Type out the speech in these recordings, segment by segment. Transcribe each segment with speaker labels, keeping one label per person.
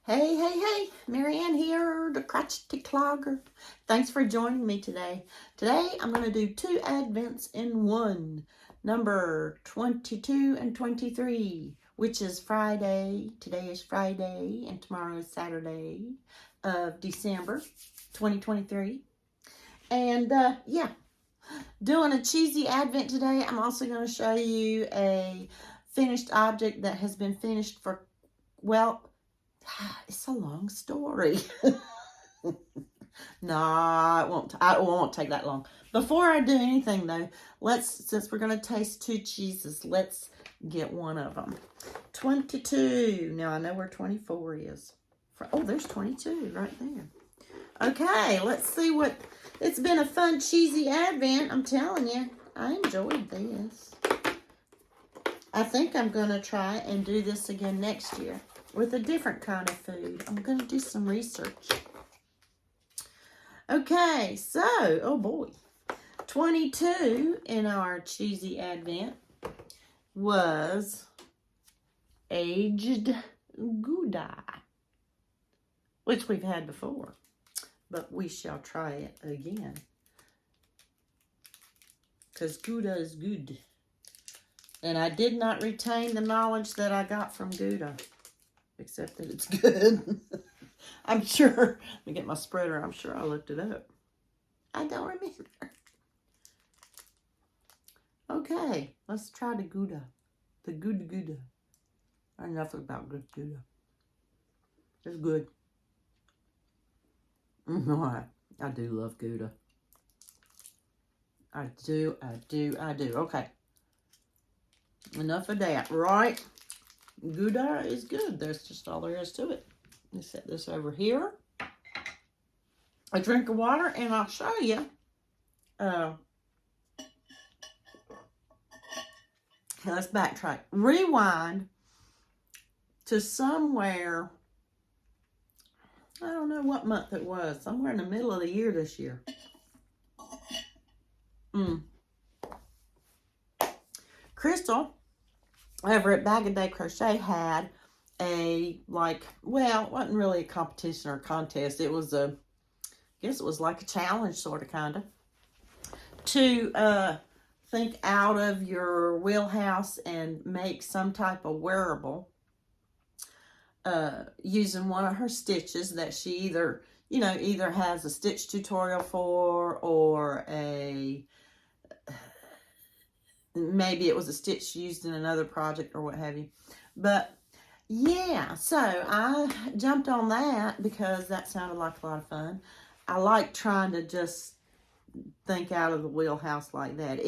Speaker 1: Hey, hey, hey, Marieanne here, the Crochety Clogger. Thanks for joining me today. Today, I'm going to do 2 Advents in 1, number 22 and 23, which is Friday. Today is Friday, and tomorrow is Saturday of December 2023. And, yeah, doing a cheesy Advent today. I'm also going to show you a finished object that has been finished for, well, it's a long story. Nah, it won't take that long. Before I do anything though, since we're going to taste 2 cheeses, let's get one of them. 22. Now I know where 24 is. Oh, there's 22 right there. Okay, let's see what, it's been a fun cheesy Advent. I'm telling you, I enjoyed this. I think I'm going to try and do this again next year with a different kind of food. I'm going to do some research. Okay, so, oh boy. 22 in our cheesy Advent was aged Gouda, which we've had before, but we shall try it again, because Gouda is good. And I did not retain the knowledge that I got from Gouda, except that it's good. I'm sure, let me get my spreader, I'm sure I looked it up. I don't remember. Okay, let's try the Gouda. The Gouda. Enough about good Gouda. It's good. I do love Gouda. I do. Okay. Enough of that, right? Gouda is good. That's just all there is to it. Let's set this over here. A drink of water, and I'll show you. Let's backtrack. Rewind to somewhere, I don't know what month it was. Somewhere in the middle of the year this year. Crystal over at Bag of Day Crochet had a, well, it wasn't really a competition or a contest. It was I guess it was like a challenge, sort of, kind of, to think out of your wheelhouse and make some type of wearable using one of her stitches that she either has a stitch tutorial for, or maybe it was a stitch used in another project or what have you. But yeah, so I jumped on that because that sounded like a lot of fun. I like trying to just think out of the wheelhouse like that.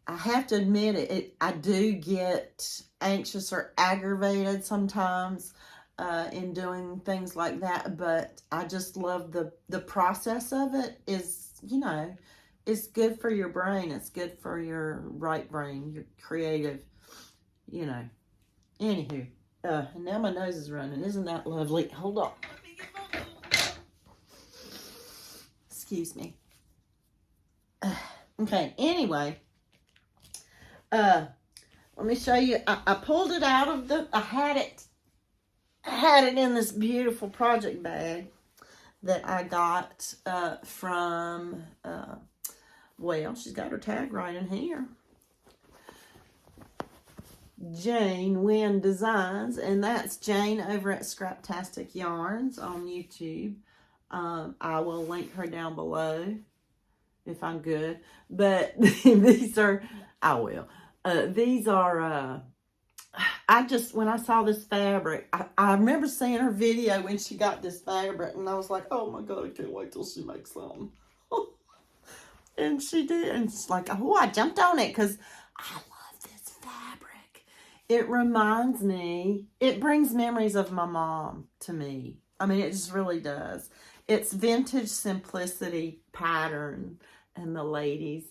Speaker 1: I have to admit, I do get anxious or aggravated sometimes in doing things like that, but I just love the process of it. Is, it's good for your brain. It's good for your right brain, your creative, Anywho, and now my nose is running. Isn't that lovely? Hold on. Excuse me. Okay, anyway, let me show you. I pulled it out of I had it in this beautiful project bag that I got from, well, she's got her tag right in here. Jane Wynn Designs, and that's Jane over at Scraptastic Yarns on YouTube. I will link her down below if I'm good, but these are, I will. These are, when I saw this fabric, I remember seeing her video when she got this fabric, and I was like, oh my God, I can't wait till she makes something. And she did, and it's like, oh, I jumped on it because I love this fabric. It reminds me, it brings memories of my mom to me. I mean, it just really does. It's vintage simplicity pattern, and the ladies,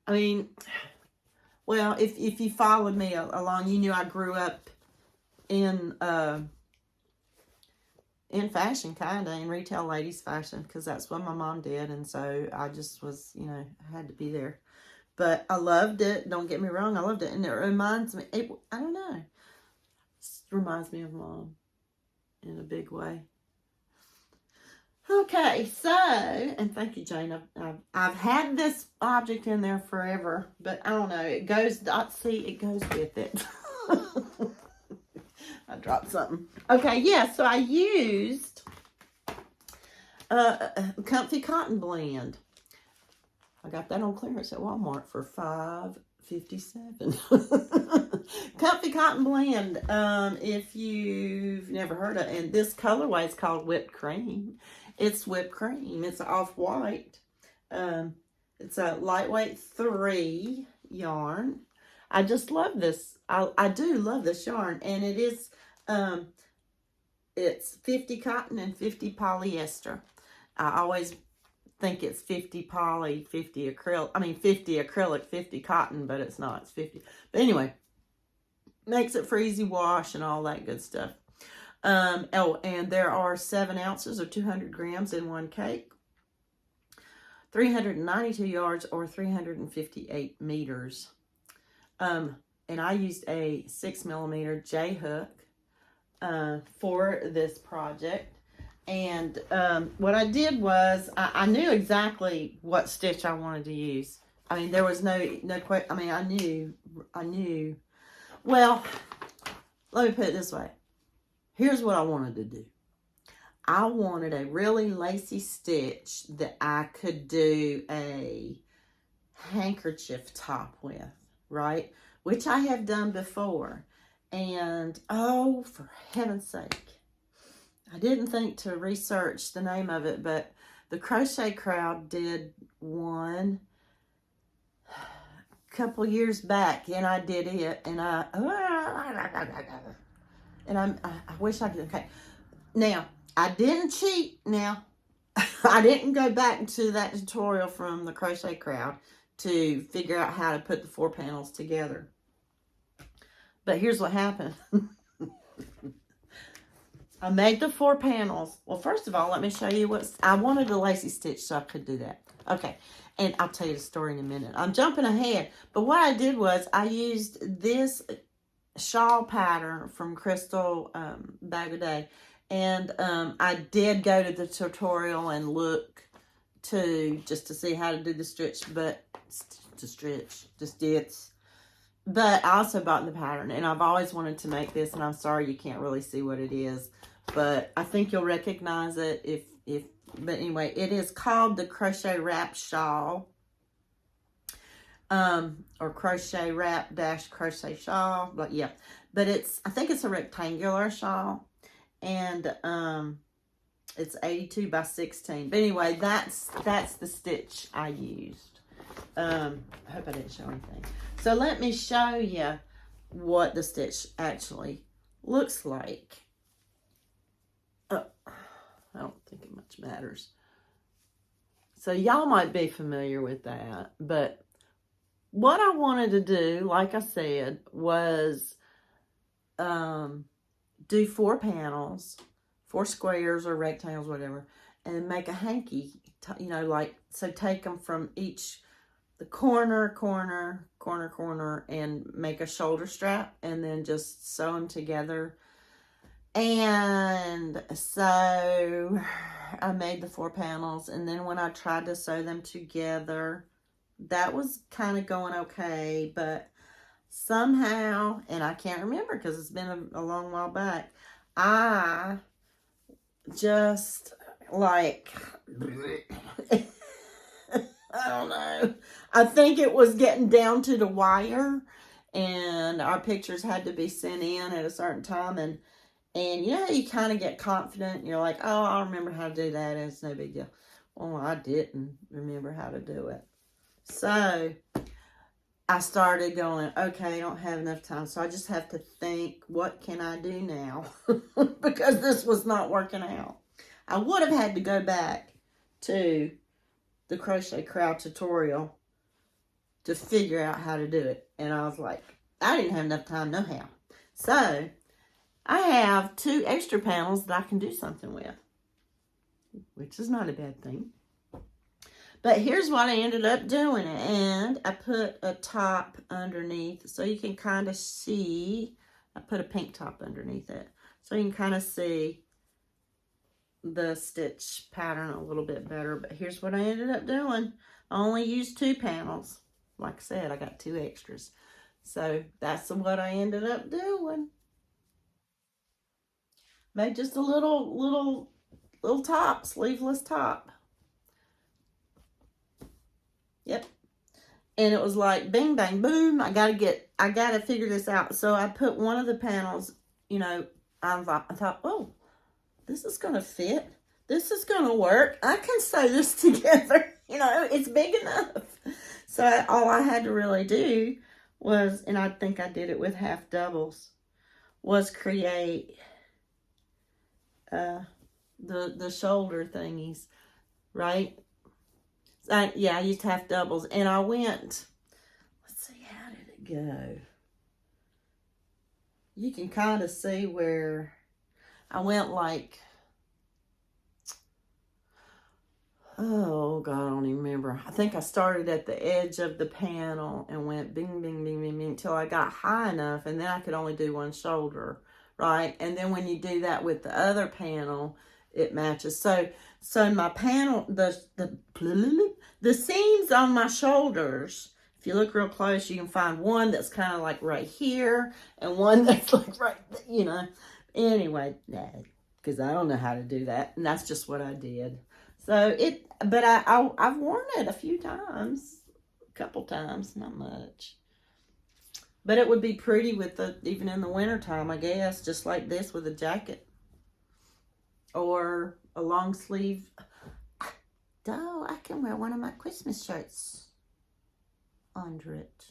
Speaker 1: I mean, well, if you followed me along, you knew I grew up in fashion, kind of, in retail ladies fashion, because that's what my mom did, and so I just was, I had to be there. But I loved it. Don't get me wrong, I loved it, and it reminds me, I don't know, it reminds me of Mom. in a big way. Okay, so, and thank you, Jane. I've had this object in there forever, but I don't know. It goes, see, it goes with it. I dropped something. Okay, yeah, so I used Comfy Cotton Blend. I got that on clearance at Walmart for $5.57. Comfy Cotton Blend. If you've never heard of it, and this colorway is called Whipped Cream. It's whipped cream. It's off-white. It's a lightweight 3 yarn. I just love this. I do love this yarn, and it is it's 50 cotton and 50 polyester. I always think it's 50 poly, 50 acrylic. I mean 50 acrylic, 50 cotton, but it's not. It's 50. But anyway, makes it for easy wash and all that good stuff. Oh, and there are 7 ounces or 200 grams in one cake, 392 yards or 358 meters. And I used a 6mm J-hook for this project. And what I did was I knew exactly what stitch I wanted to use. I mean, there was no question. I mean, I knew. Well, let me put it this way. Here's what I wanted to do. I wanted a really lacy stitch that I could do a handkerchief top with, right? Which I have done before. And, oh, for heaven's sake. I didn't think to research the name of it, but the Crochet Crowd did one a couple years back, and I did it, and I wish I could. Okay, now I didn't cheat. Now I didn't go back to that tutorial from the Crochet Crowd to figure out how to put the 4 panels together. But here's what happened. I made the 4 panels. Well, first of all, let me show you what I wanted a lacy stitch so I could do that. Okay, and I'll tell you the story in a minute. I'm jumping ahead, but what I did was I used this shawl pattern from Crystal Bag a Day, and I did go to the tutorial and look just to see how to do the stitch, but the stitch. But I also bought the pattern, and I've always wanted to make this, and I'm sorry you can't really see what it is, but I think you'll recognize it but anyway, it is called the Crochet Wrap Shawl, or Crochet Wrap dash Crochet Shawl, but yeah, but I think it's a rectangular shawl, and it's 82 by 16, but anyway, that's the stitch I used. I hope I didn't show anything. So let me show you what the stitch actually looks like. Oh, I don't think it much matters. So y'all might be familiar with that, but what I wanted to do, like I said, was do 4 panels, 4 squares or rectangles, whatever, and make a hanky, you know, like, so take them from each, the corner, and make a shoulder strap, and then just sew them together. And so I made the 4 panels, and then when I tried to sew them together, that was kind of going okay, but somehow, and I can't remember because it's been a long while back, I just like I don't know. I think it was getting down to the wire, and our pictures had to be sent in at a certain time, and you know, you kind of get confident, and you're like, oh, I'll remember how to do that, and it's no big deal. Well, I didn't remember how to do it. So I started going, okay, I don't have enough time, so I just have to think, what can I do now? Because this was not working out. I would have had to go back to the Crochet Crowd tutorial to figure out how to do it. And I was like, I didn't have enough time, no how. So I have 2 extra panels that I can do something with, which is not a bad thing. But here's what I ended up doing. And I put a top underneath so you can kind of see. I put a pink top underneath it so you can kind of see the stitch pattern a little bit better. But here's what I ended up doing. I only used 2 panels. Like I said, I got 2 extras. So that's what I ended up doing. Made just a little top, sleeveless top. Yep. And it was like bing, bang, boom. I gotta figure this out. So I put one of the panels, you know, I thought, oh, this is gonna fit. This is gonna work. I can sew this together. You know, it's big enough. So all I had to really do was, and I think I did it with half doubles, was create the shoulder thingies, right? Yeah, I used half doubles, and I went, let's see, how did it go? You can kind of see where I went like, oh God, I don't even remember. I think I started at the edge of the panel and went bing, bing, bing, bing, bing, until I got high enough, and then I could only do one shoulder, right? And then when you do that with the other panel, it matches. So my panel, the seams on my shoulders, if you look real close, you can find one that's kind of like right here, and one that's like right, you know. Anyway, because I don't know how to do that, and that's just what I did. So but I've worn it a few times, a couple times, not much. But it would be pretty with even in the wintertime, I guess, just like this with a jacket. Or a long sleeve. Oh, I can wear one of my Christmas shirts under it.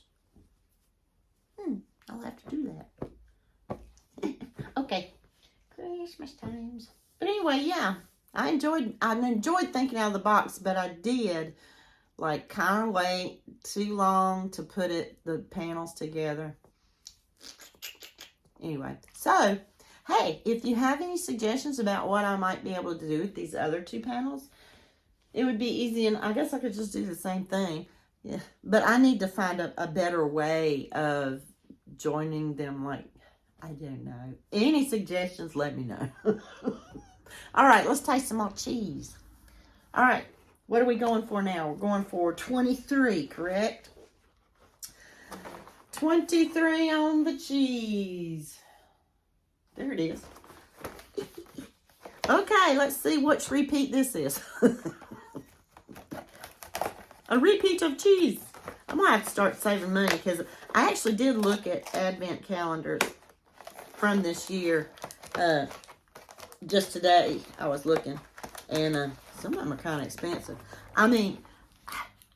Speaker 1: I'll have to do that. Okay. Christmas times. But anyway, yeah. I enjoyed thinking out of the box, but I did like kind of wait too long to put the panels together. Anyway, so hey, if you have any suggestions about what I might be able to do with these other 2 panels, it would be easy, and I guess I could just do the same thing. Yeah, but I need to find a better way of joining them. Like, I don't know. Any suggestions, let me know. All right, let's taste some more cheese. All right, what are we going for now? We're going for 23, correct? 23 on the cheese. There it is. Okay, let's see which repeat this is. A repeat of cheese. I'm going to have to start saving money because I actually did look at advent calendars from this year. Just today, I was looking, and some of them are kind of expensive. I mean,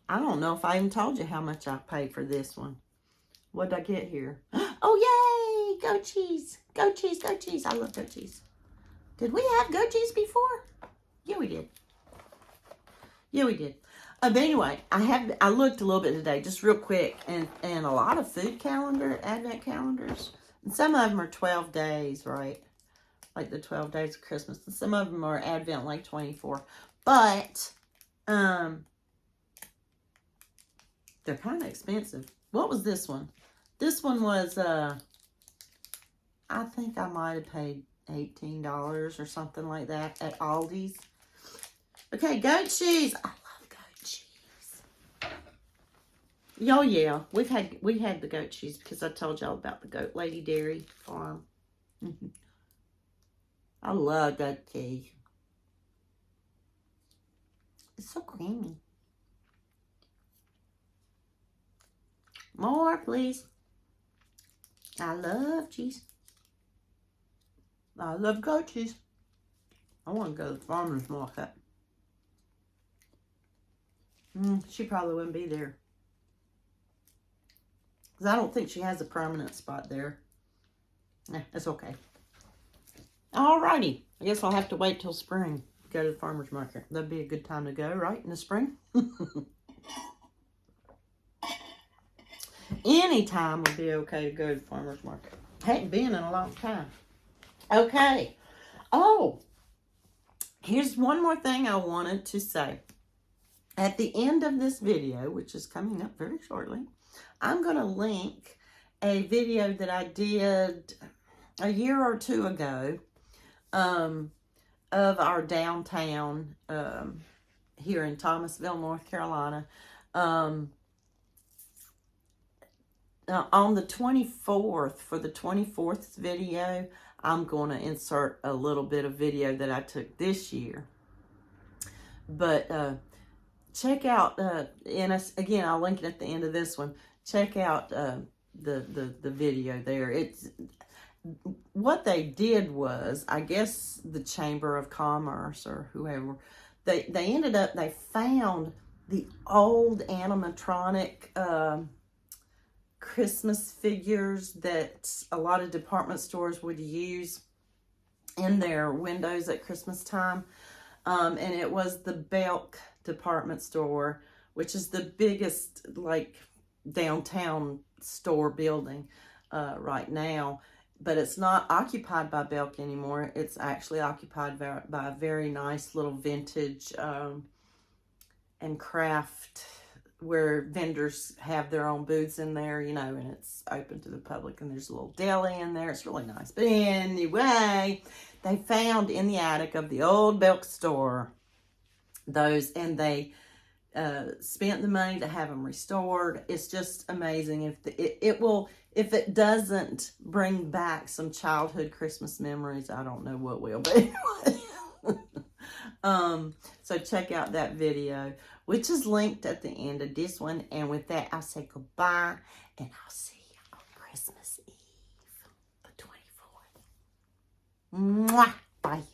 Speaker 1: I don't know if I even told you how much I paid for this one. What did I get here? Oh, yay! Goat cheese. Goat cheese, goat cheese. I love goat cheese. Did we have goat cheese before? Yeah, we did. Yeah, we did. But anyway, I looked a little bit today, just real quick, and a lot of food advent calendars. And some of them are 12 days, right? Like the 12 days of Christmas. And some of them are advent, like 24. But, they're kind of expensive. What was this one? This one was, I think I might have paid $18 or something like that at Aldi's. Okay, goat cheese. I love goat cheese. Oh yeah, we had the goat cheese because I told y'all about the Goat Lady Dairy Farm. I love goat cheese. It's so creamy. More, please. I love cheese. I love goat cheese. I want to go to the farmer's market. She probably wouldn't be there. Because I don't think she has a permanent spot there. That's okay. Alrighty. I guess I'll have to wait till spring to go to the farmer's market. That'd be a good time to go, right? In the spring? Any time would be okay to go to the farmer's market. Hadn't been in a long time. Okay. Oh, here's one more thing I wanted to say. At the end of this video, which is coming up very shortly, I'm going to link a video that I did a year or two ago of our downtown here in Thomasville, North Carolina. On the 24th, for the 24th video, I'm going to insert a little bit of video that I took this year. But check out, and again, I'll link it at the end of this one. Check out the video there. It's what they did was, I guess the Chamber of Commerce or whoever, they ended up, they found the old animatronic Christmas figures that a lot of department stores would use in their windows at Christmas time. And it was the Belk department store, which is the biggest like downtown store building right now. But it's not occupied by Belk anymore. It's actually occupied by a very nice little vintage and craft, where vendors have their own booths in there, you know, and it's open to the public, and there's a little deli in there. It's really nice. But anyway, they found in the attic of the old Belk store those, and they spent the money to have them restored. It's just amazing. If it doesn't bring back some childhood Christmas memories, I don't know what will. But anyway, so check out that video, which is linked at the end of this one. And with that, I'll say goodbye, and I'll see you on Christmas Eve, the 24th. Mwah! Bye.